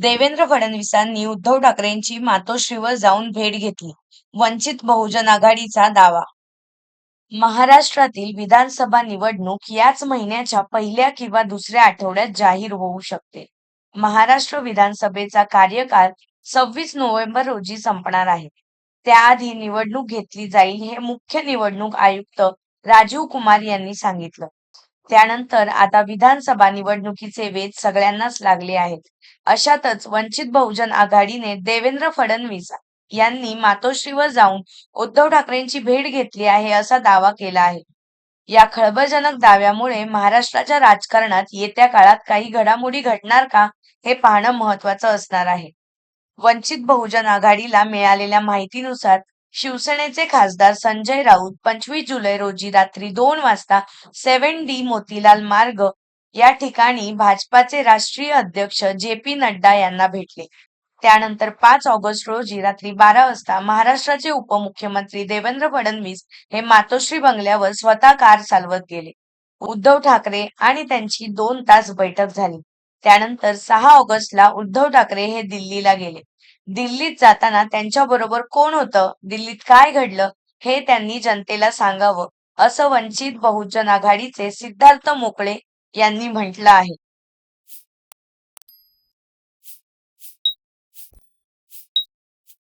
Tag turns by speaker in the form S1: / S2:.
S1: देवेंद्र फडणवीसांनी उद्धव ठाकरेंची मातोश्रीवर जाऊन भेट घेतली. वंचित बहुजन आघाडीचा दावा. महाराष्ट्रातील विधानसभा निवडणूक याच महिन्याच्या पहिल्या किंवा दुसऱ्या आठवड्यात जाहीर होऊ शकते. महाराष्ट्र विधानसभेचा कार्यकाळ 26 नोव्हेंबर रोजी संपणार आहे. त्याआधी निवडणूक घेतली जाईल हे मुख्य निवडणूक आयुक्त राजीव कुमार यांनी सांगितलं. त्यानंतर आता विधानसभा निवडणुकीचे वेध सगळ्यांनाच लागले आहेत. अशातच वंचित बहुजन आघाडीने देवेंद्र फडणवीस यांनी मातोश्रीवर जाऊन उद्धव ठाकरेंची भेट घेतली आहे असा दावा केला आहे. या खळबळजनक दाव्यामुळे महाराष्ट्राच्या राजकारणात येत्या काळात काही घडामोडी घडणार का हे पाहणं महत्त्वाचं असणार आहे. वंचित बहुजन आघाडीला मिळालेल्या माहितीनुसार शिवसेनेचे खासदार संजय राऊत 25 जुलै रोजी रात्री 2 वाजता 7D मोतीलाल मार्ग या ठिकाणी भाजपाचे राष्ट्रीय अध्यक्ष जे.पी. नड्डा यांना भेटले. त्यानंतर 5 ऑगस्ट रोजी रात्री 12 वाजता महाराष्ट्राचे उपमुख्यमंत्री देवेंद्र फडणवीस हे मातोश्री बंगल्यावर स्वतः कार चालवत गेले. उद्धव ठाकरे आणि त्यांची 2 तास बैठक झाली. त्यानंतर 6 ऑगस्टला उद्धव ठाकरे हे दिल्लीला गेले. दिल्लीत जाताना त्यांच्याबरोबर कोण होतं, दिल्लीत काय घडलं हे त्यांनी जनतेला सांगावं, असं वंचित बहुजन आघाडीचे सिद्धार्थ मोकळे यांनी म्हटलं आहे.